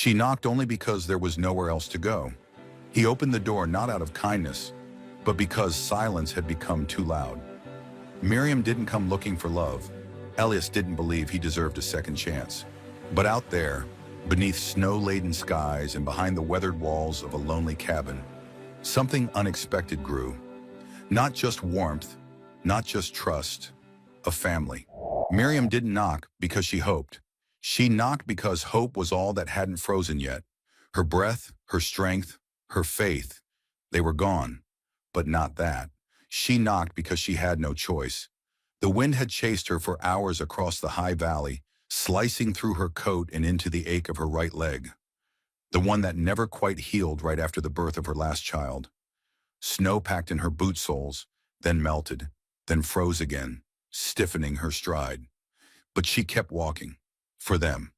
She knocked only because there was nowhere else to go. He opened the door not out of kindness, but because silence had become too loud. Miriam didn't come looking for love. Elias didn't believe he deserved a second chance. But out there, beneath snow-laden skies and behind the weathered walls of a lonely cabin, something unexpected grew. Not just warmth, not just trust, a family. Miriam didn't knock because she hoped. She knocked because hope was all that hadn't frozen yet. Her breath, her strength, her faith, they were gone. But not that. She knocked because she had no choice. The wind had chased her for hours across the high valley, slicing through her coat and into the ache of her right leg, the one that never quite healed right after the birth of her last child. Snow packed in her boot soles, then melted, then froze again, stiffening her stride. But she kept walking. For them.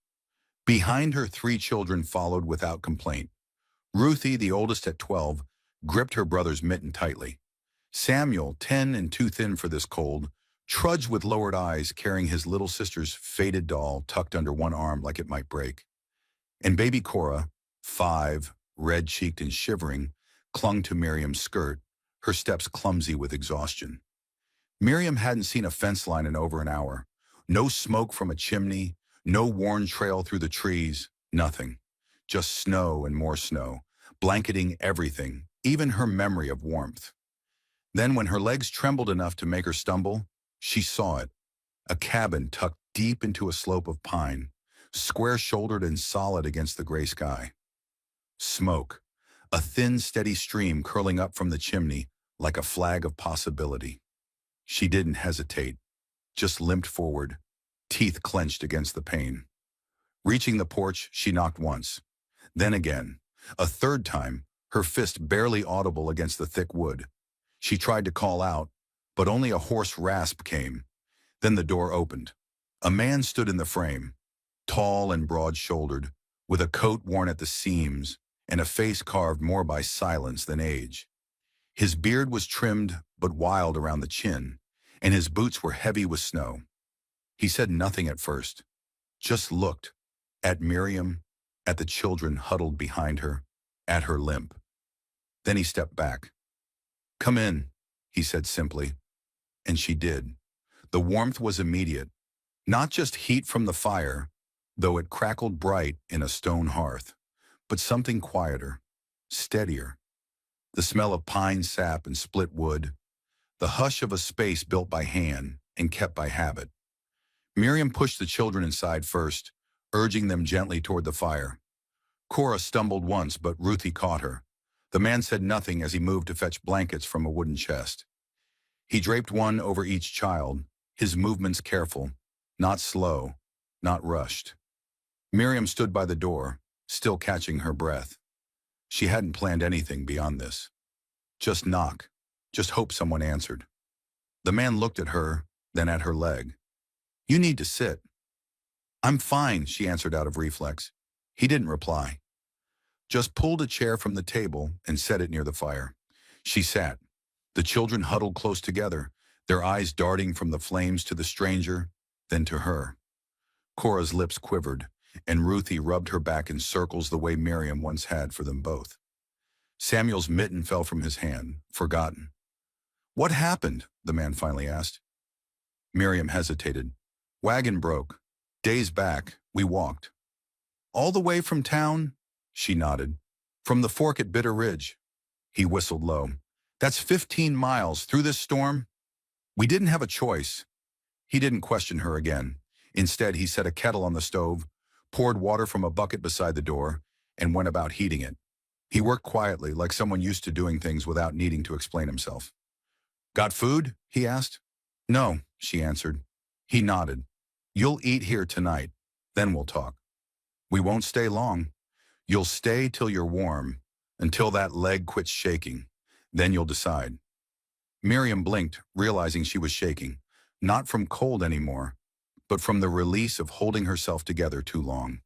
Behind her, 3 children followed without complaint. Ruthie, the oldest at 12, gripped her brother's mitten tightly. Samuel, 10 and too thin for this cold, trudged with lowered eyes, carrying his little sister's faded doll tucked under one arm like it might break. And baby Cora, 5, red-cheeked and shivering, clung to Miriam's skirt, her steps clumsy with exhaustion. Miriam hadn't seen a fence line in over an hour. No smoke from a chimney, no worn trail through the trees, nothing. Just snow and more snow, blanketing everything, even her memory of warmth. Then when her legs trembled enough to make her stumble, she saw it. A cabin tucked deep into a slope of pine, square-shouldered and solid against the gray sky. Smoke, a thin, steady stream curling up from the chimney like a flag of possibility. She didn't hesitate, just limped forward, teeth clenched against the pane. Reaching the porch, she knocked once. Then again, a third time, her fist barely audible against the thick wood. She tried to call out, but only a hoarse rasp came. Then the door opened. A man stood in the frame, tall and broad-shouldered, with a coat worn at the seams and a face carved more by silence than age. His beard was trimmed but wild around the chin, and his boots were heavy with snow. He said nothing at first, just looked at Miriam, at the children huddled behind her, at her limp. Then he stepped back. "Come in," he said simply, and she did. The warmth was immediate, not just heat from the fire, though it crackled bright in a stone hearth, but something quieter, steadier. The smell of pine sap and split wood, the hush of a space built by hand and kept by habit. Miriam pushed the children inside first, urging them gently toward the fire. Cora stumbled once, but Ruthie caught her. The man said nothing as he moved to fetch blankets from a wooden chest. He draped one over each child, his movements careful, not slow, not rushed. Miriam stood by the door, still catching her breath. She hadn't planned anything beyond this. Just knock, just hope someone answered. The man looked at her, then at her leg. "You need to sit." "I'm fine," she answered out of reflex. He didn't reply. Just pulled a chair from the table and set it near the fire. She sat. The children huddled close together, their eyes darting from the flames to the stranger, then to her. Cora's lips quivered, and Ruthie rubbed her back in circles the way Miriam once had for them both. Samuel's mitten fell from his hand, forgotten. "What happened?" the man finally asked. Miriam hesitated. "Wagon broke. Days back, we walked." "All the way from town?" She nodded. "From the fork at Bitter Ridge." He whistled low. "That's 15 miles through this storm?" "We didn't have a choice." He didn't question her again. Instead, he set a kettle on the stove, poured water from a bucket beside the door, and went about heating it. He worked quietly, like someone used to doing things without needing to explain himself. "Got food?" he asked. "No," she answered. He nodded. "You'll eat here tonight, then we'll talk. We won't stay long. You'll stay till you're warm, until that leg quits shaking. Then you'll decide." Miriam blinked, realizing she was shaking, not from cold anymore, but from the release of holding herself together too long.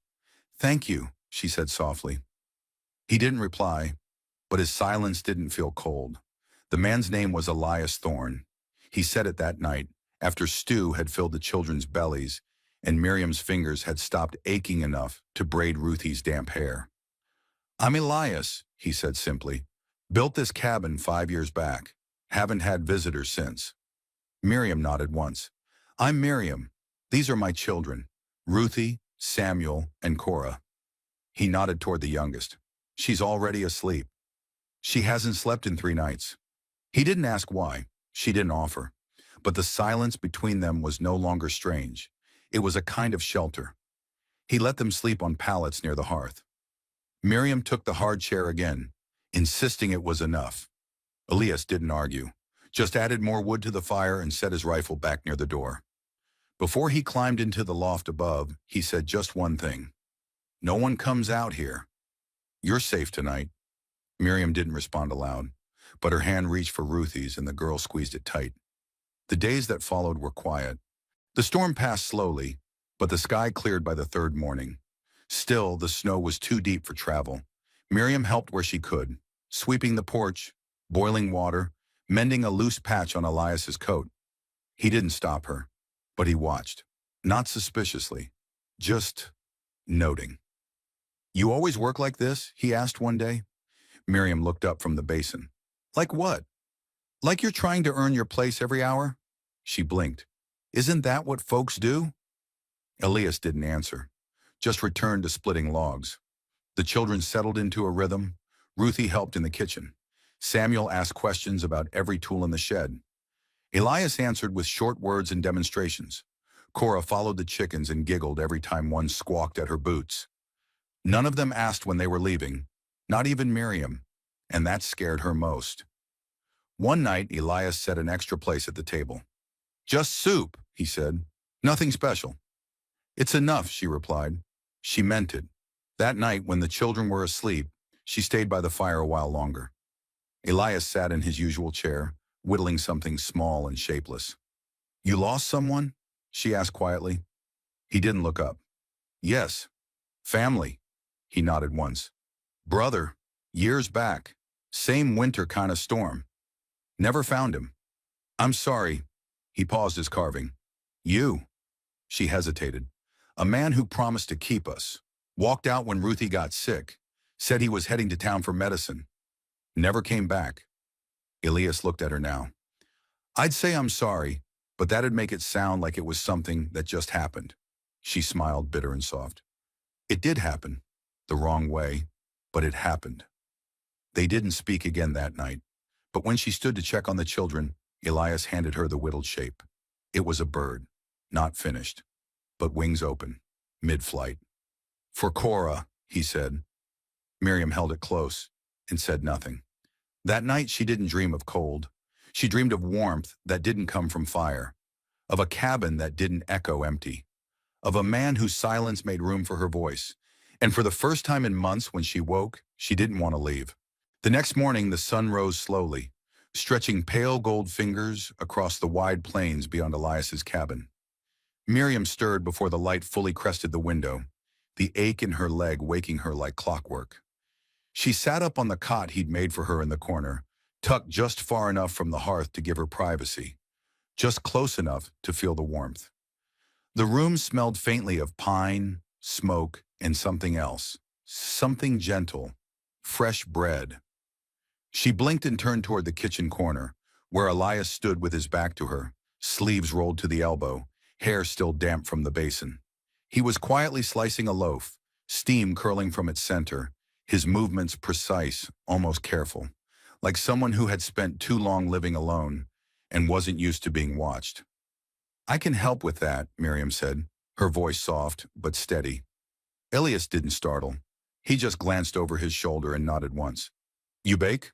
"Thank you," she said softly. He didn't reply, but his silence didn't feel cold. The man's name was Elias Thorne. He said it that night, after stew had filled the children's bellies, and Miriam's fingers had stopped aching enough to braid Ruthie's damp hair. "I'm Elias," he said simply. "Built this cabin 5 years back. Haven't had visitors since." Miriam nodded once. "I'm Miriam. These are my children, Ruthie, Samuel, and Cora." He nodded toward the youngest. "She's already asleep. She hasn't slept in 3 nights." He didn't ask why. She didn't offer. But the silence between them was no longer strange. It was a kind of shelter. He let them sleep on pallets near the hearth. Miriam took the hard chair again, insisting it was enough. Elias didn't argue, just added more wood to the fire and set his rifle back near the door. Before he climbed into the loft above, he said just one thing. "No one comes out here. You're safe tonight." Miriam didn't respond aloud, but her hand reached for Ruthie's and the girl squeezed it tight. The days that followed were quiet. The storm passed slowly, but the sky cleared by the third morning. Still, the snow was too deep for travel. Miriam helped where she could, sweeping the porch, boiling water, mending a loose patch on Elias's coat. He didn't stop her, but he watched, not suspiciously, just noting. "You always work like this?" he asked one day. Miriam looked up from the basin. "Like what? Like you're trying to earn your place every hour?" She blinked. "Isn't that what folks do?" Elias didn't answer, just returned to splitting logs. The children settled into a rhythm. Ruthie helped in the kitchen. Samuel asked questions about every tool in the shed. Elias answered with short words and demonstrations. Cora followed the chickens and giggled every time one squawked at her boots. None of them asked when they were leaving, not even Miriam, and that scared her most. One night, Elias set an extra place at the table. "Just soup," he said. "Nothing special." "It's enough," she replied. She meant it. That night, when the children were asleep, she stayed by the fire a while longer. Elias sat in his usual chair, whittling something small and shapeless. "You lost someone?" she asked quietly. He didn't look up. "Yes. Family." He nodded once. "Brother. Years back. Same winter kind of storm. Never found him." "I'm sorry." He paused his carving. "You." She hesitated. "A man who promised to keep us. Walked out when Ruthie got sick. Said he was heading to town for medicine. Never came back." Elias looked at her now. "I'd say I'm sorry, but that'd make it sound like it was something that just happened." She smiled, bitter and soft. "It did happen. The wrong way, but it happened." They didn't speak again that night, but when she stood to check on the children, Elias handed her the whittled shape. It was a bird, not finished, but wings open, mid-flight. "For Cora," he said. Miriam held it close and said nothing. That night she didn't dream of cold. She dreamed of warmth that didn't come from fire, of a cabin that didn't echo empty, of a man whose silence made room for her voice. And for the first time in months, when she woke, she didn't want to leave. The next morning, the sun rose slowly, stretching pale gold fingers across the wide plains beyond Elias's cabin. Miriam stirred before the light fully crested the window, the ache in her leg waking her like clockwork. She sat up on the cot he'd made for her in the corner, tucked just far enough from the hearth to give her privacy, just close enough to feel the warmth. The room smelled faintly of pine, smoke, and something else, something gentle, fresh bread. She blinked and turned toward the kitchen corner, where Elias stood with his back to her, sleeves rolled to the elbow, hair still damp from the basin. He was quietly slicing a loaf, steam curling from its center, his movements precise, almost careful, like someone who had spent too long living alone and wasn't used to being watched. "I can help with that," Miriam said, her voice soft but steady. Elias didn't startle. He just glanced over his shoulder and nodded once. "You bake?"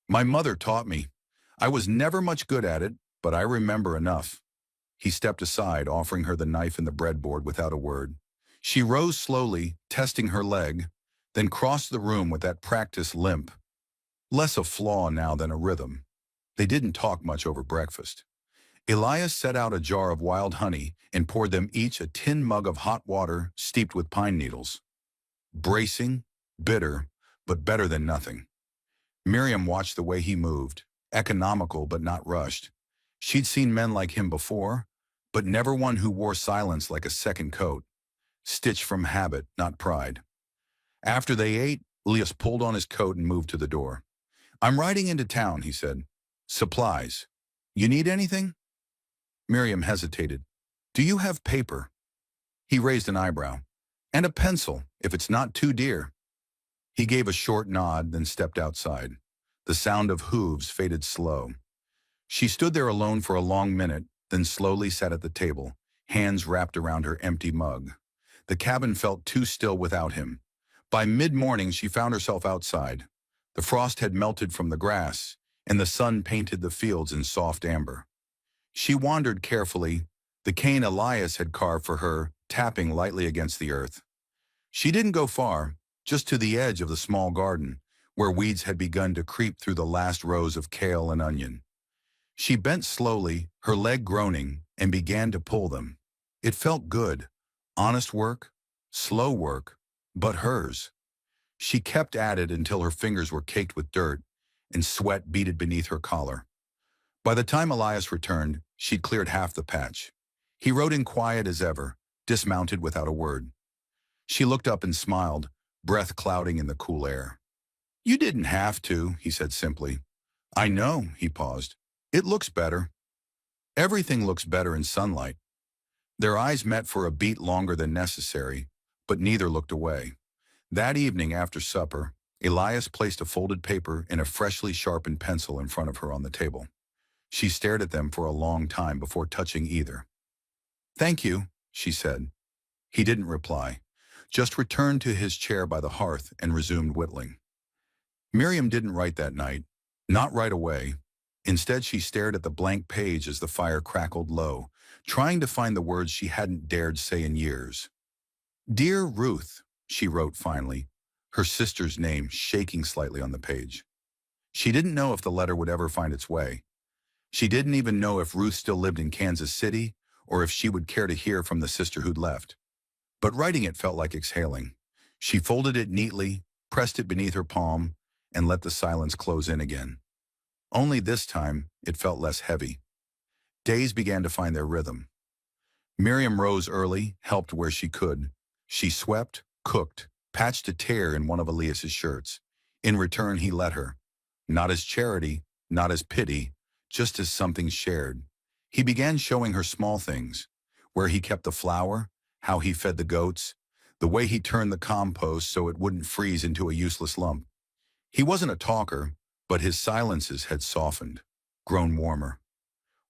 "My mother taught me. I was never much good at it, but I remember enough." He stepped aside, offering her the knife and the breadboard without a word. She rose slowly, testing her leg, then crossed the room with that practiced limp. Less a flaw now than a rhythm. They didn't talk much over breakfast. Elias set out a jar of wild honey and poured them each a tin mug of hot water steeped with pine needles. Bracing, bitter, but better than nothing. Miriam watched the way he moved, economical but not rushed. She'd seen men like him before, but never one who wore silence like a second coat, stitched from habit, not pride. After they ate, Elias pulled on his coat and moved to the door. "I'm riding into town," he said. "Supplies. You need anything?" Miriam hesitated. "Do you have paper?" He raised an eyebrow. "And a pencil, if it's not too dear." He gave a short nod, then stepped outside. The sound of hooves faded slow. She stood there alone for a long minute, then slowly sat at the table, hands wrapped around her empty mug. The cabin felt too still without him. By mid-morning, she found herself outside. The frost had melted from the grass, and the sun painted the fields in soft amber. She wandered carefully, the cane Elias had carved for her, tapping lightly against the earth. She didn't go far, just to the edge of the small garden, where weeds had begun to creep through the last rows of kale and onion. She bent slowly, her leg groaning, and began to pull them. It felt good. Honest work, slow work, but hers. She kept at it until her fingers were caked with dirt, and sweat beaded beneath her collar. By the time Elias returned, she'd cleared half the patch. He rode in quiet as ever, dismounted without a word. She looked up and smiled, breath clouding in the cool air. "You didn't have to," he said simply. "I know," he paused. "It looks better." Everything looks better in sunlight. Their eyes met for a beat longer than necessary, but neither looked away. That evening after supper, Elias placed a folded paper and a freshly sharpened pencil in front of her on the table. She stared at them for a long time before touching either. "Thank you," she said. He didn't reply, just returned to his chair by the hearth and resumed whittling. Miriam didn't write that night, not right away. Instead, she stared at the blank page as the fire crackled low, trying to find the words she hadn't dared say in years. "Dear Ruth," she wrote finally, her sister's name shaking slightly on the page. She didn't know if the letter would ever find its way. She didn't even know if Ruth still lived in Kansas City or if she would care to hear from the sister who'd left. But writing it felt like exhaling. She folded it neatly, pressed it beneath her palm, and let the silence close in again. Only this time, it felt less heavy. Days began to find their rhythm. Miriam rose early, helped where she could. She swept, cooked, patched a tear in one of Elias's shirts. In return, he let her. Not as charity, not as pity, just as something shared. He began showing her small things, where he kept the flour, how he fed the goats, the way he turned the compost so it wouldn't freeze into a useless lump. He wasn't a talker, but his silences had softened, grown warmer.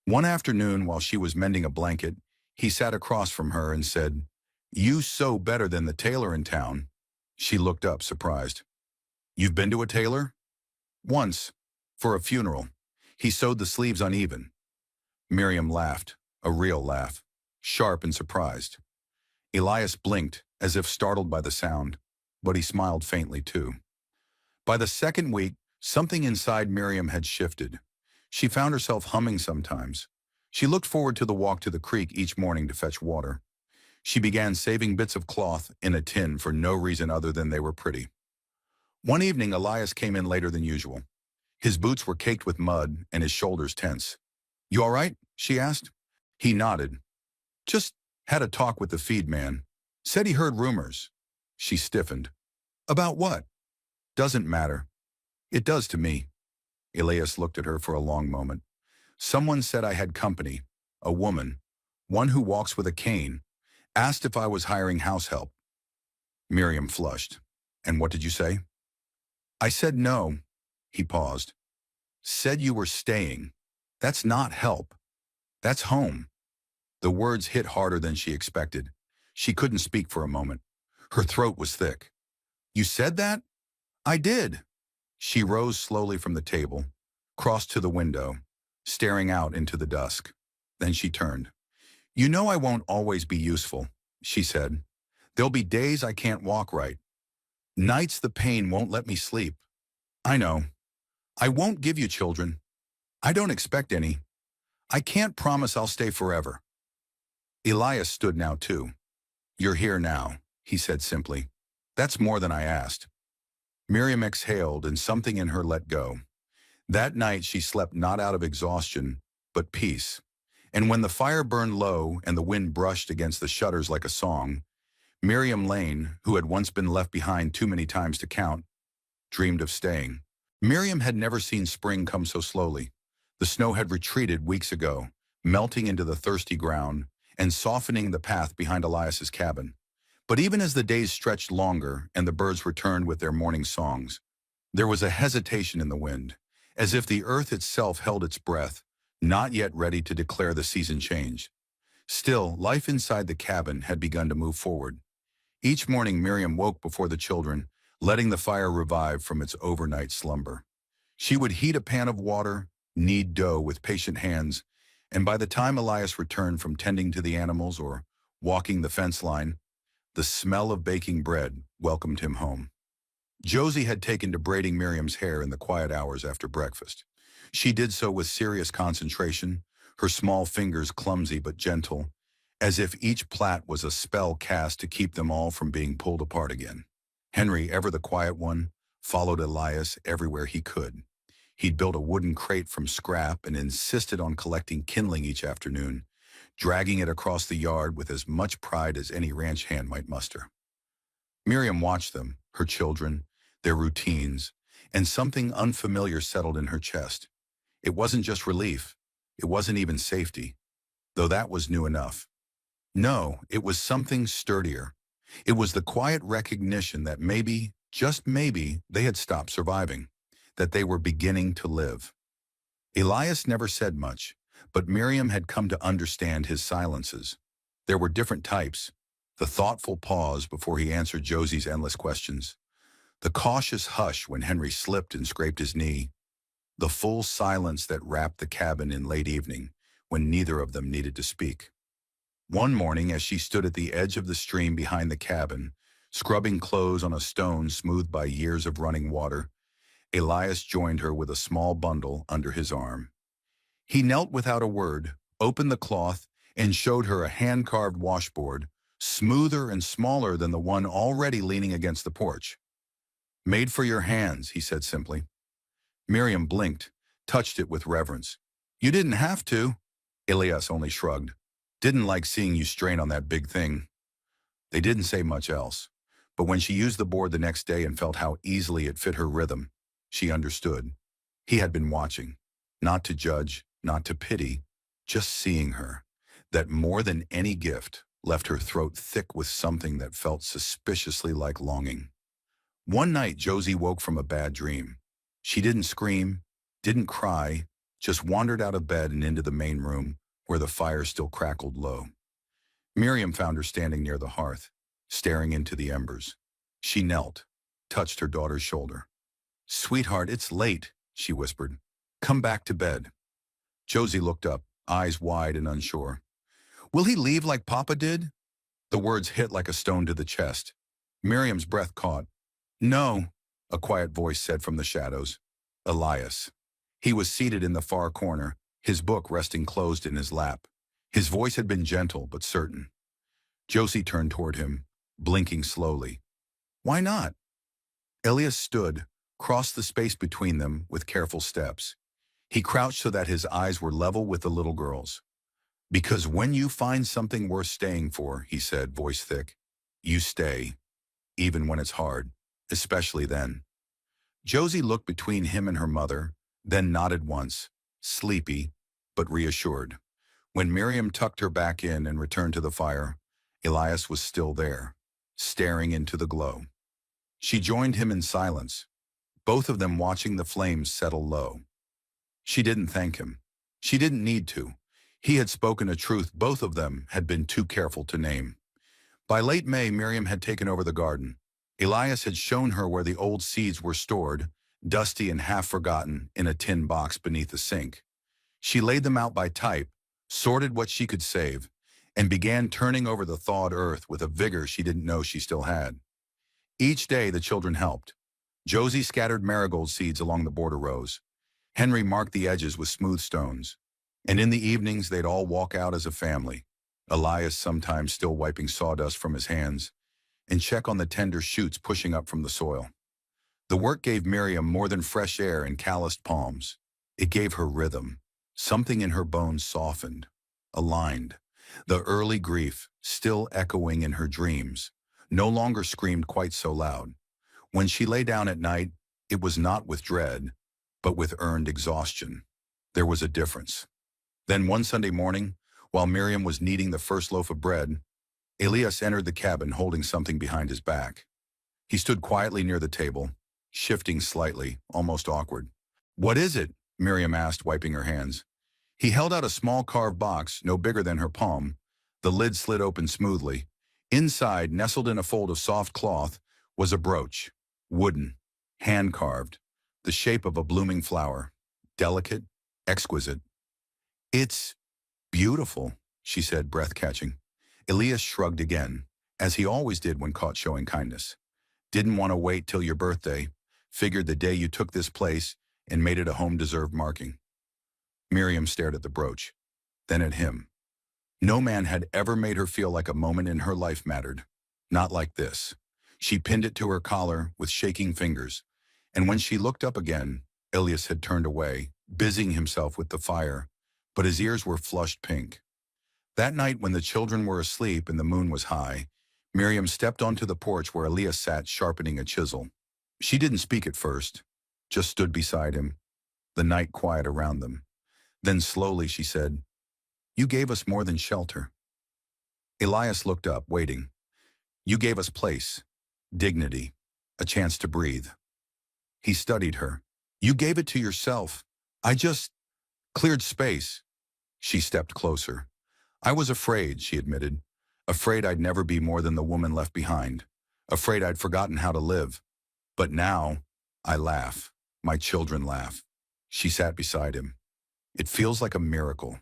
One afternoon, while she was mending a blanket, he sat across from her and said, "You sew better than the tailor in town." She looked up, surprised. "You've been to a tailor?" "Once, for a funeral. He sewed the sleeves uneven." Miriam laughed, a real laugh, sharp and surprised. Elias blinked, as if startled by the sound, but he smiled faintly too. By the second week, something inside Miriam had shifted. She found herself humming sometimes. She looked forward to the walk to the creek each morning to fetch water. She began saving bits of cloth in a tin for no reason other than they were pretty. One evening, Elias came in later than usual. His boots were caked with mud and his shoulders tense. "You all right?" she asked. He nodded. "Just had a talk with the feed man. Said he heard rumors." She stiffened. "About what?" "Doesn't matter." "It does to me." Elias looked at her for a long moment. "Someone said I had company, a woman, one who walks with a cane, asked if I was hiring house help." Miriam flushed. "And what did you say?" "I said no." He paused. "Said you were staying. That's not help. That's home." The words hit harder than she expected. She couldn't speak for a moment. Her throat was thick. "You said that?" "I did." She rose slowly from the table, crossed to the window, staring out into the dusk. Then she turned. "You know I won't always be useful," she said. "There'll be days I can't walk right. Nights the pain won't let me sleep. I know. I won't give you children. I don't expect any. I can't promise I'll stay forever." Elias stood now too. "You're here now," he said simply. "That's more than I asked." Miriam exhaled and something in her let go. That night she slept not out of exhaustion, but peace. And when the fire burned low and the wind brushed against the shutters like a song, Miriam Lane, who had once been left behind too many times to count, dreamed of staying. Miriam had never seen spring come so slowly. The snow had retreated weeks ago, melting into the thirsty ground and softening the path behind Elias's cabin. But even as the days stretched longer and the birds returned with their morning songs, there was a hesitation in the wind, as if the earth itself held its breath, not yet ready to declare the season change. Still, life inside the cabin had begun to move forward. Each morning Miriam woke before the children, letting the fire revive from its overnight slumber. She would heat a pan of water, knead dough with patient hands, and by the time Elias returned from tending to the animals or walking the fence line, the smell of baking bread welcomed him home. Josie had taken to braiding Miriam's hair in the quiet hours after breakfast. She did so with serious concentration, her small fingers clumsy but gentle, as if each plait was a spell cast to keep them all from being pulled apart again. Henry, ever the quiet one, followed Elias everywhere he could. He'd built a wooden crate from scrap and insisted on collecting kindling each afternoon, dragging it across the yard with as much pride as any ranch hand might muster. Miriam watched them, her children, their routines, and something unfamiliar settled in her chest. It wasn't just relief. It wasn't even safety, though that was new enough. No, it was something sturdier. It was the quiet recognition that maybe, just maybe, they had stopped surviving, that they were beginning to live. Elias never said much, but Miriam had come to understand his silences. There were different types: the thoughtful pause before he answered Josie's endless questions, the cautious hush when Henry slipped and scraped his knee, the full silence that wrapped the cabin in late evening when neither of them needed to speak. One morning, as she stood at the edge of the stream behind the cabin, scrubbing clothes on a stone smoothed by years of running water, Elias joined her with a small bundle under his arm. He knelt without a word, opened the cloth, and showed her a hand-carved washboard, smoother and smaller than the one already leaning against the porch. "Made for your hands," he said simply. Miriam blinked, touched it with reverence. "You didn't have to." Elias only shrugged. "Didn't like seeing you strain on that big thing." They didn't say much else, but when she used the board the next day and felt how easily it fit her rhythm, she understood. He had been watching, not to judge, not to pity, just seeing her. That more than any gift left her throat thick with something that felt suspiciously like longing. One night Josie woke from a bad dream. She didn't scream, didn't cry, just wandered out of bed and into the main room, where the fire still crackled low. Miriam found her standing near the hearth, staring into the embers. She knelt, touched her daughter's shoulder. "Sweetheart, it's late," she whispered. "Come back to bed." Josie looked up, eyes wide and unsure. "Will he leave like Papa did?" The words hit like a stone to the chest. Miriam's breath caught. "No," a quiet voice said from the shadows. Elias. He was seated in the far corner, his book resting closed in his lap. His voice had been gentle but certain. Josie turned toward him, blinking slowly. "Why not?" Elias stood, crossed the space between them with careful steps. He crouched so that his eyes were level with the little girl's. "Because when you find something worth staying for," he said, voice thick, "you stay, even when it's hard, especially then." Josie looked between him and her mother, then nodded once, sleepy, but reassured. When Miriam tucked her back in and returned to the fire, Elias was still there, staring into the glow. She joined him in silence, both of them watching the flames settle low. She didn't thank him. She didn't need to. He had spoken a truth both of them had been too careful to name. By late May, Miriam had taken over the garden. Elias had shown her where the old seeds were stored, dusty and half-forgotten, in a tin box beneath the sink. She laid them out by type, sorted what she could save, and began turning over the thawed earth with a vigor she didn't know she still had. Each day the children helped. Josie scattered marigold seeds along the border rows. Henry marked the edges with smooth stones. And in the evenings they'd all walk out as a family, Elias sometimes still wiping sawdust from his hands, and check on the tender shoots pushing up from the soil. The work gave Miriam more than fresh air and calloused palms. It gave her rhythm. Something in her bones softened. aligned. The early grief, still echoing in her dreams, no longer screamed quite so loud. When she lay down at night, it was not with dread, but with earned exhaustion. There was a difference. Then one Sunday morning, while Miriam was kneading the first loaf of bread, Elias entered the cabin holding something behind his back. He stood quietly near the table, shifting slightly, almost awkward. "What is it?" Miriam asked, wiping her hands. He held out a small carved box, no bigger than her palm. The lid slid open smoothly. Inside, nestled in a fold of soft cloth, was a brooch, wooden, hand-carved, the shape of a blooming flower, delicate, exquisite. "It's beautiful," she said, breath-catching. Elias shrugged again, as he always did when caught showing kindness. "Didn't want to wait till your birthday. Figured the day you took this place and made it a home-deserved marking." Miriam stared at the brooch, then at him. No man had ever made her feel like a moment in her life mattered. Not like this. She pinned it to her collar with shaking fingers, and when she looked up again, Elias had turned away, busying himself with the fire, but his ears were flushed pink. That night when the children were asleep and the moon was high, Miriam stepped onto the porch where Elias sat sharpening a chisel. She didn't speak at first, just stood beside him, the night quiet around them. Then slowly she said, "You gave us more than shelter." Elias looked up, waiting. "You gave us place, dignity, a chance to breathe." He studied her. "You gave it to yourself. I just cleared space." She stepped closer. "I was afraid," she admitted. "Afraid I'd never be more than the woman left behind. Afraid I'd forgotten how to live. But now, I laugh. My children laugh." She sat beside him. "It feels like a miracle."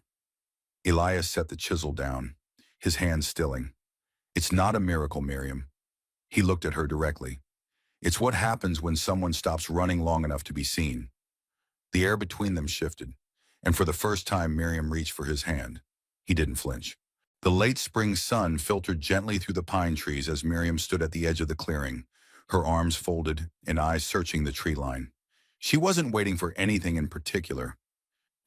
Elias set the chisel down, his hands stilling. "It's not a miracle, Miriam." He looked at her directly. "It's what happens when someone stops running long enough to be seen." The air between them shifted, and for the first time Miriam reached for his hand. He didn't flinch. The late spring sun filtered gently through the pine trees as Miriam stood at the edge of the clearing, her arms folded and eyes searching the tree line. She wasn't waiting for anything in particular.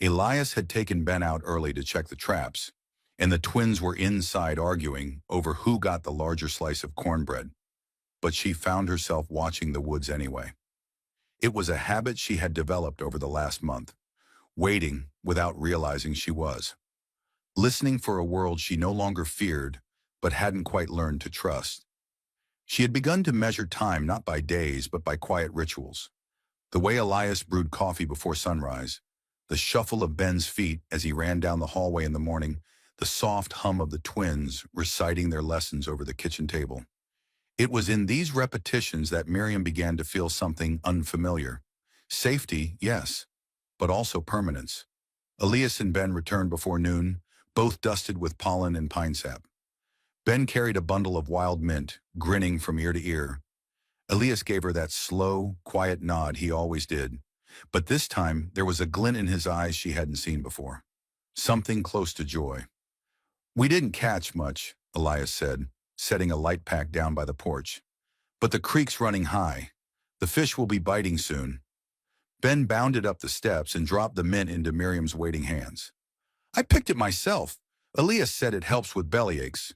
Elias had taken Ben out early to check the traps, and the twins were inside arguing over who got the larger slice of cornbread. But she found herself watching the woods anyway. It was a habit she had developed over the last month, waiting without realizing she was. Listening for a world she no longer feared, but hadn't quite learned to trust. She had begun to measure time not by days, but by quiet rituals. The way Elias brewed coffee before sunrise, the shuffle of Ben's feet as he ran down the hallway in the morning, the soft hum of the twins reciting their lessons over the kitchen table. It was in these repetitions that Miriam began to feel something unfamiliar. Safety, yes, but also permanence. Elias and Ben returned before noon, both dusted with pollen and pine sap. Ben carried a bundle of wild mint, grinning from ear to ear. Elias gave her that slow, quiet nod he always did, but this time there was a glint in his eyes she hadn't seen before. Something close to joy. "We didn't catch much," Elias said, setting a light pack down by the porch. "But the creek's running high. The fish will be biting soon." Ben bounded up the steps and dropped the mint into Miriam's waiting hands. "I picked it myself. Elias said it helps with bellyaches."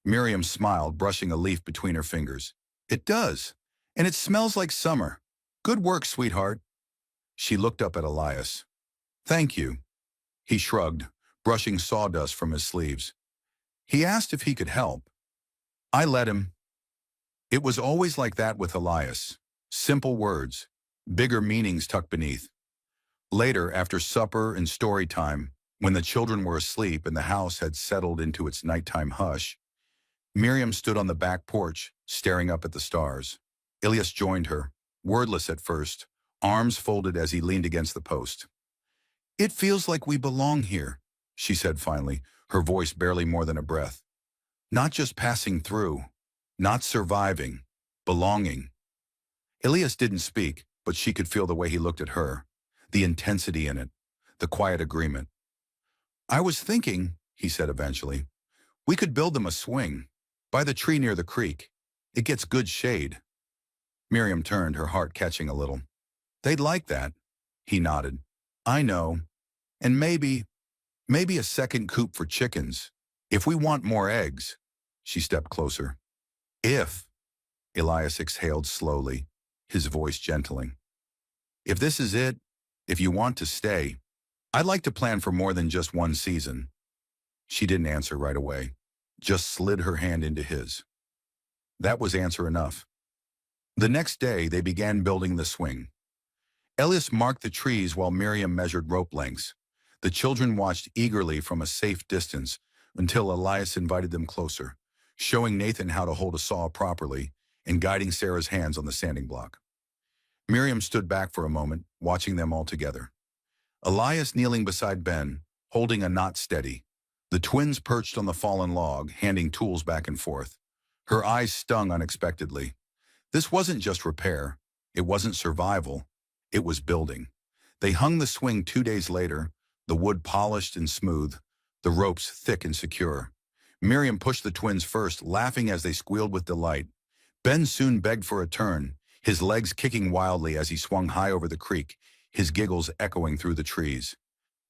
Miriam smiled, brushing a leaf between her fingers. "It does, and it smells like summer. Good work, sweetheart." She looked up at Elias. "Thank you." He shrugged, brushing sawdust from his sleeves. He asked if he could help. I let him. It was always like that with Elias. Simple words, bigger meanings tucked beneath. Later, after supper and story time, when the children were asleep and the house had settled into its nighttime hush, Miriam stood on the back porch, staring up at the stars. Elias joined her, wordless at first, arms folded as he leaned against the post. "It feels like we belong here," she said finally, her voice barely more than a breath. "Not just passing through, not surviving, belonging." Elias didn't speak, but she could feel the way he looked at her, the intensity in it, the quiet agreement. "I was thinking," he said eventually, "we could build them a swing, by the tree near the creek. It gets good shade." Miriam turned, her heart catching a little. "They'd like that." He nodded. "I know. And maybe Maybe a second coop for chickens. If we want more eggs. She stepped closer. If, Elias exhaled slowly, his voice gentling. If this is it, if you want to stay, I'd like to plan for more than just one season. She didn't answer right away, just slid her hand into his. That was answer enough. The next day, they began building the swing. Elias marked the trees while Miriam measured rope lengths. The children watched eagerly from a safe distance until Elias invited them closer, showing Nathan how to hold a saw properly and guiding Sarah's hands on the sanding block. Miriam stood back for a moment, watching them all together. Elias kneeling beside Ben, holding a knot steady. The twins perched on the fallen log, handing tools back and forth. Her eyes stung unexpectedly. This wasn't just repair. It wasn't survival. It was building. They hung the swing 2 days later, the wood polished and smooth, the ropes thick and secure. Miriam pushed the twins first, laughing as they squealed with delight. Ben soon begged for a turn, his legs kicking wildly as he swung high over the creek, his giggles echoing through the trees.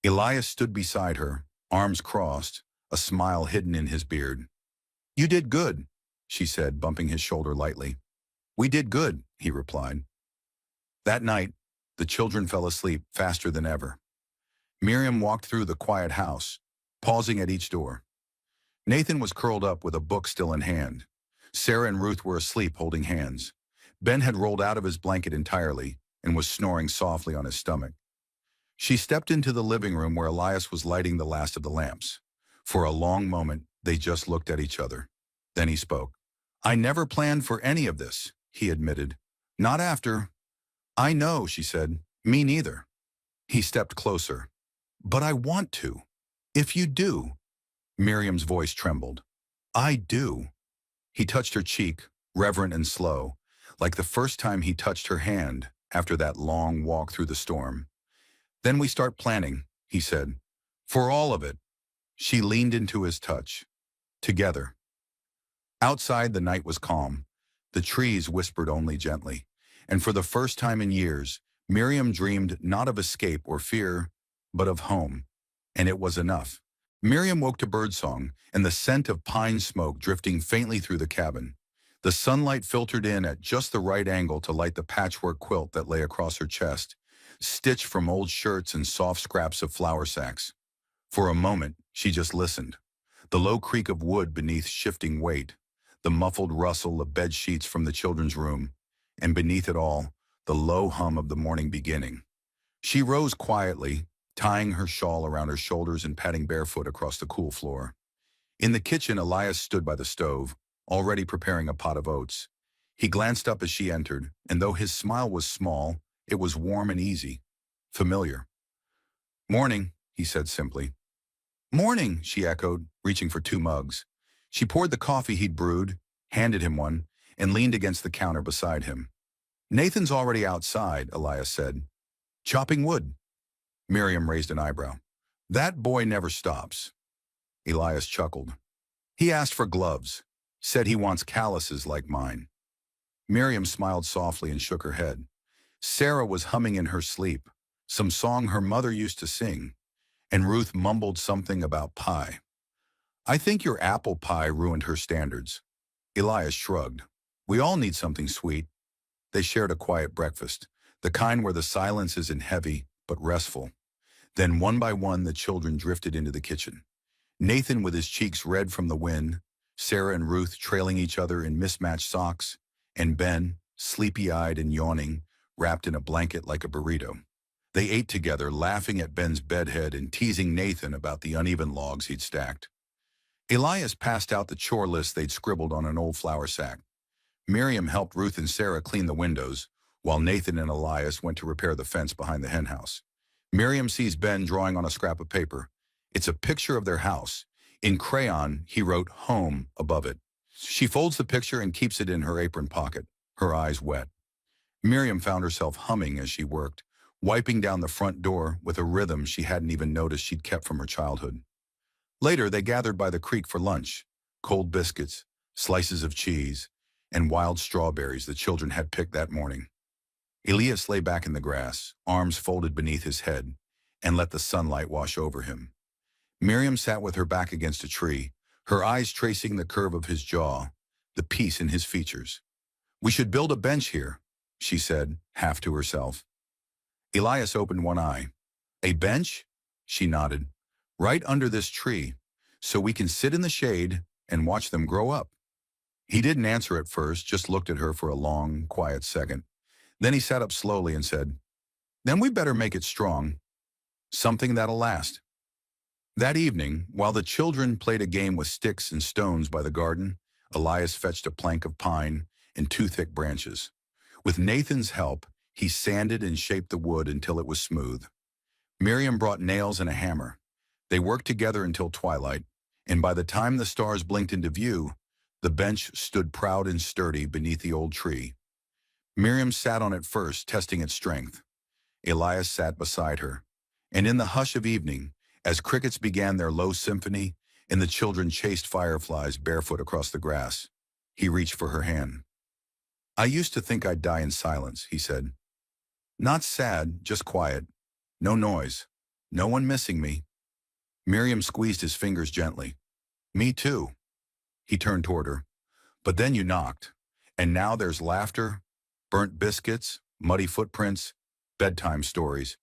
Elias stood beside her, arms crossed, a smile hidden in his beard. "You did good," she said, bumping his shoulder lightly. "We did good," he replied. That night, the children fell asleep faster than ever. Miriam walked through the quiet house, pausing at each door. Nathan was curled up with a book still in hand. Sarah and Ruth were asleep holding hands. Ben had rolled out of his blanket entirely and was snoring softly on his stomach. She stepped into the living room where Elias was lighting the last of the lamps. For a long moment, they just looked at each other. Then he spoke. "I never planned for any of this," he admitted. "Not after." "I know," she said. "Me neither." He stepped closer. "But I want to. If you do." Miriam's voice trembled. "I do." He touched her cheek, reverent and slow, like the first time he touched her hand after that long walk through the storm. "Then we start planning," he said. "For all of it." She leaned into his touch. Together. Outside, the night was calm. The trees whispered only gently. And for the first time in years, Miriam dreamed not of escape or fear, but of home. And it was enough. Miriam woke to birdsong and the scent of pine smoke drifting faintly through the cabin. The sunlight filtered in at just the right angle to light the patchwork quilt that lay across her chest, stitched from old shirts and soft scraps of flour sacks. For a moment, she just listened. The low creak of wood beneath shifting weight, the muffled rustle of bed sheets from the children's room, and beneath it all, the low hum of the morning beginning. She rose quietly, tying her shawl around her shoulders and padding barefoot across the cool floor. In the kitchen, Elias stood by the stove, already preparing a pot of oats. He glanced up as she entered, and though his smile was small, it was warm and easy, familiar. "Morning," he said simply. "Morning," she echoed, reaching for 2 mugs. She poured the coffee he'd brewed, handed him one, and leaned against the counter beside him. "Nathan's already outside," Elias said. "Chopping wood." Miriam raised an eyebrow. "That boy never stops." Elias chuckled. "He asked for gloves, said he wants calluses like mine." Miriam smiled softly and shook her head. Sarah was humming in her sleep, some song her mother used to sing, and Ruth mumbled something about pie. "I think your apple pie ruined her standards." Elias shrugged. "We all need something sweet." They shared a quiet breakfast, the kind where the silence isn't heavy, but restful. Then one by one the children drifted into the kitchen. Nathan with his cheeks red from the wind, Sarah and Ruth trailing each other in mismatched socks, and Ben, sleepy-eyed and yawning, wrapped in a blanket like a burrito. They ate together, laughing at Ben's bedhead and teasing Nathan about the uneven logs he'd stacked. Elias passed out the chore list they'd scribbled on an old flour sack. Miriam helped Ruth and Sarah clean the windows, while Nathan and Elias went to repair the fence behind the henhouse. Miriam sees Ben drawing on a scrap of paper. It's a picture of their house. In crayon, he wrote "home" above it. She folds the picture and keeps it in her apron pocket, her eyes wet. Miriam found herself humming as she worked, wiping down the front door with a rhythm she hadn't even noticed she'd kept from her childhood. Later, they gathered by the creek for lunch, cold biscuits, slices of cheese, and wild strawberries the children had picked that morning. Elias lay back in the grass, arms folded beneath his head, and let the sunlight wash over him. Miriam sat with her back against a tree, her eyes tracing the curve of his jaw, the peace in his features. "We should build a bench here," she said, half to herself. Elias opened one eye. "A bench?" She nodded. "Right under this tree, so we can sit in the shade and watch them grow up." He didn't answer at first, just looked at her for a long, quiet second. Then he sat up slowly and said, "Then we better make it strong. Something that'll last." That evening, while the children played a game with sticks and stones by the garden, Elias fetched a plank of pine and two thick branches. With Nathan's help, he sanded and shaped the wood until it was smooth. Miriam brought nails and a hammer. They worked together until twilight, and by the time the stars blinked into view, the bench stood proud and sturdy beneath the old tree. Miriam sat on it first, testing its strength. Elias sat beside her, and in the hush of evening, as crickets began their low symphony and the children chased fireflies barefoot across the grass, he reached for her hand. "I used to think I'd die in silence," he said. "Not sad, just quiet. No noise. No one missing me." Miriam squeezed his fingers gently. "Me too." He turned toward her. "But then you knocked. And now there's laughter, burnt biscuits, muddy footprints, bedtime stories.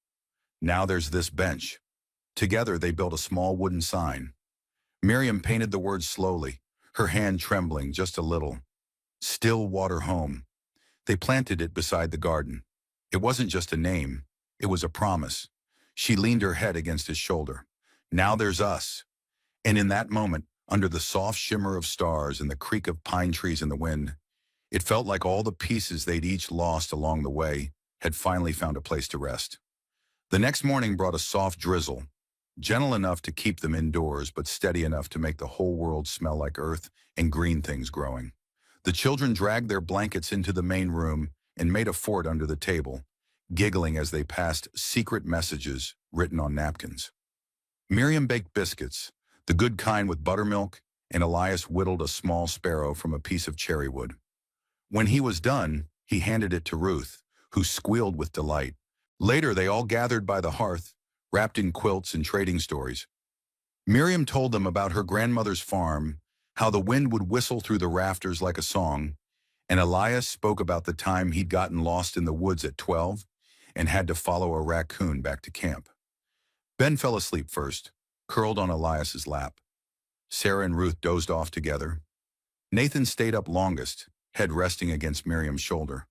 Now there's this bench." Together they built a small wooden sign. Miriam painted the words slowly, her hand trembling just a little. "Stillwater Home." They planted it beside the garden. It wasn't just a name, it was a promise. She leaned her head against his shoulder. "Now there's us." And in that moment, under the soft shimmer of stars and the creak of pine trees in the wind, it felt like all the pieces they'd each lost along the way had finally found a place to rest. The next morning brought a soft drizzle, gentle enough to keep them indoors but steady enough to make the whole world smell like earth and green things growing. The children dragged their blankets into the main room and made a fort under the table, giggling as they passed secret messages written on napkins. Miriam baked biscuits, the good kind with buttermilk, and Elias whittled a small sparrow from a piece of cherry wood. When he was done, he handed it to Ruth, who squealed with delight. Later, they all gathered by the hearth, wrapped in quilts and trading stories. Miriam told them about her grandmother's farm, how the wind would whistle through the rafters like a song, and Elias spoke about the time he'd gotten lost in the woods at 12 and had to follow a raccoon back to camp. Ben fell asleep first, curled on Elias's lap. Sarah and Ruth dozed off together. Nathan stayed up longest, head resting against Miriam's shoulder.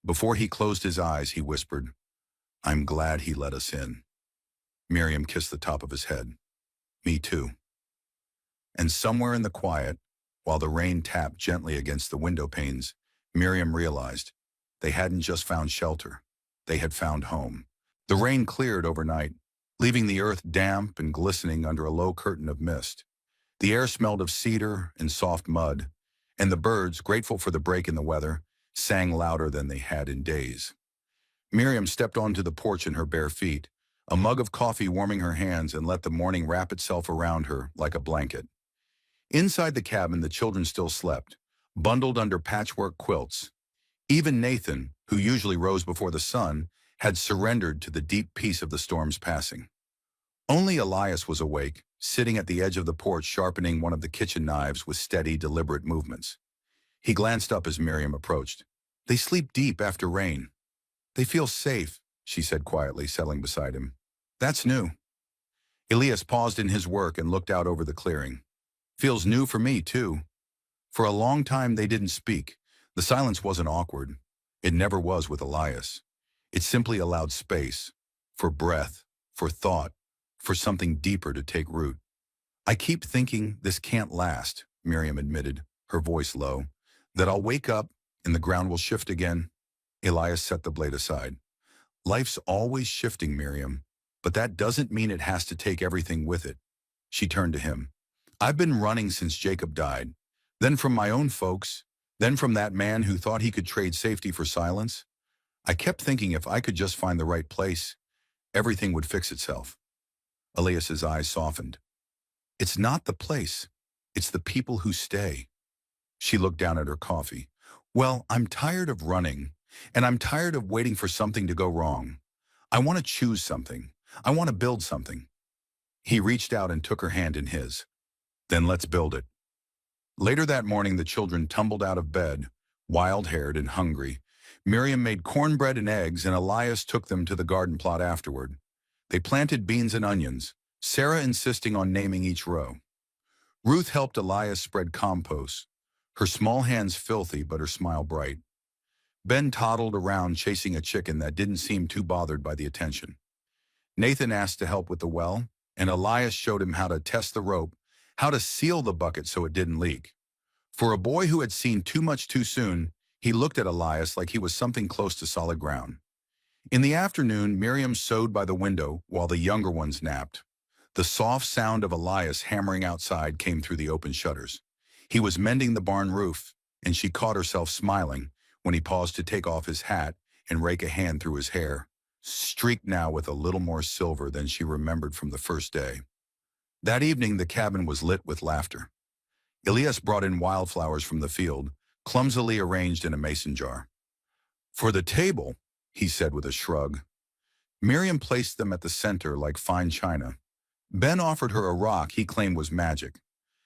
Before he closed his eyes, he whispered, "I'm glad he let us in." Miriam kissed the top of his head. "Me too." And somewhere in the quiet, while the rain tapped gently against the window panes, Miriam realized they hadn't just found shelter, they had found home. The rain cleared overnight, leaving the earth damp and glistening under a low curtain of mist. The air smelled of cedar and soft mud, and the birds, grateful for the break in the weather, sang louder than they had in days. Miriam stepped onto the porch in her bare feet, a mug of coffee warming her hands, and let the morning wrap itself around her like a blanket. Inside the cabin, the children still slept, bundled under patchwork quilts. Even Nathan, who usually rose before the sun, had surrendered to the deep peace of the storm's passing. Only Elias was awake, sitting at the edge of the porch sharpening one of the kitchen knives with steady, deliberate movements. He glanced up as Miriam approached. "They sleep deep after rain. They feel safe," she said quietly, settling beside him. "That's new." Elias paused in his work and looked out over the clearing. "Feels new for me, too." For a long time they didn't speak. The silence wasn't awkward. It never was with Elias. It simply allowed space, for breath, for thought, for something deeper to take root. "I keep thinking this can't last," Miriam admitted, her voice low. "That I'll wake up and the ground will shift again." Elias set the blade aside. "Life's always shifting, Miriam, but that doesn't mean it has to take everything with it." She turned to him. "I've been running since Jacob died, then from my own folks, then from that man who thought he could trade safety for silence. I kept thinking if I could just find the right place, everything would fix itself." Elias's eyes softened. "It's not the place, it's the people who stay." She looked down at her coffee. "Well, I'm tired of running, and I'm tired of waiting for something to go wrong. I want to choose something. I want to build something." He reached out and took her hand in his. Then let's build it. Later that morning, the children tumbled out of bed, wild-haired and hungry. Miriam made cornbread and eggs, and Elias took them to the garden plot afterward. They planted beans and onions, Sarah insisting on naming each row. Ruth helped Elias spread compost, her small hands filthy but her smile bright. Ben toddled around chasing a chicken that didn't seem too bothered by the attention. Nathan asked to help with the well, and Elias showed him how to test the rope, how to seal the bucket so it didn't leak. For a boy who had seen too much too soon, he looked at Elias like he was something close to solid ground. In the afternoon, Miriam sewed by the window while the younger ones napped. The soft sound of Elias hammering outside came through the open shutters. He was mending the barn roof, and she caught herself smiling when he paused to take off his hat and rake a hand through his hair, streaked now with a little more silver than she remembered from the first day. That evening, the cabin was lit with laughter. Elias brought in wildflowers from the field, clumsily arranged in a mason jar. "For the table," he said with a shrug. Miriam placed them at the center like fine china. Ben offered her a rock he claimed was magic.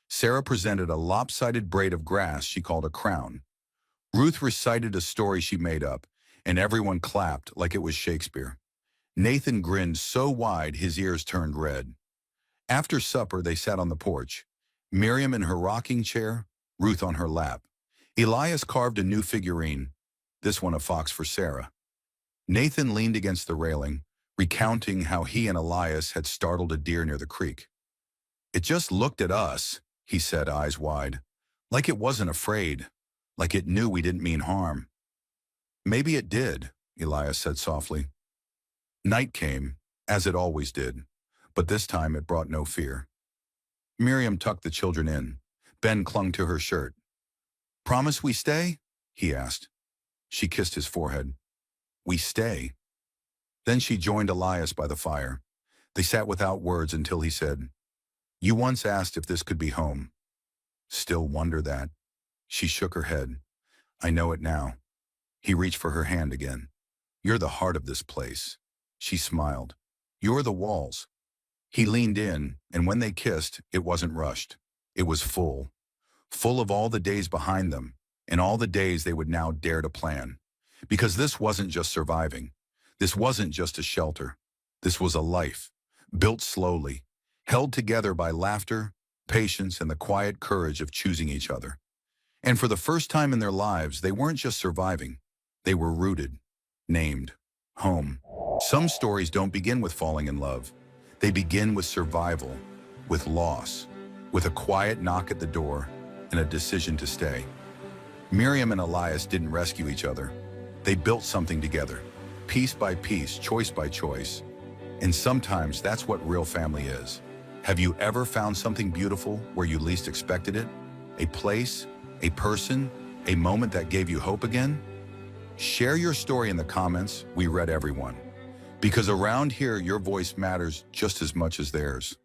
Sarah presented a lopsided braid of grass she called a crown. Ruth recited a story she made up, and everyone clapped like it was Shakespeare. Nathan grinned so wide his ears turned red. After supper, they sat on the porch, Miriam in her rocking chair, Ruth on her lap. Elias carved a new figurine, this one a fox for Sarah. Nathan leaned against the railing, recounting how he and Elias had startled a deer near the creek. "It just looked at us," he said, eyes wide, "like it wasn't afraid, like it knew we didn't mean harm." "Maybe it did," Elias said softly. Night came, as it always did, but this time it brought no fear. Miriam tucked the children in. Ben clung to her shirt. "Promise we stay?" he asked. She kissed his forehead. "We stay." Then she joined Elias by the fire. They sat without words until he said, "You once asked if this could be home." "Still wonder that." She shook her head. "I know it now." He reached for her hand again. "You're the heart of this place." She smiled. "You're the walls." He leaned in, and when they kissed, it wasn't rushed. It was full. Full of all the days behind them, and all the days they would now dare to plan. Because this wasn't just surviving. This wasn't just a shelter. This was a life, built slowly, held together by laughter, patience, and the quiet courage of choosing each other. And for the first time in their lives, they weren't just surviving. They were rooted, named, home. Some stories don't begin with falling in love. They begin with survival, with loss, with a quiet knock at the door, and a decision to stay. Miriam and Elias didn't rescue each other. They built something together, piece by piece, choice by choice. And sometimes that's what real family is. Have you ever found something beautiful where you least expected it? A place, a person, a moment that gave you hope again? Share your story in the comments. We read everyone. Because around here, your voice matters just as much as theirs.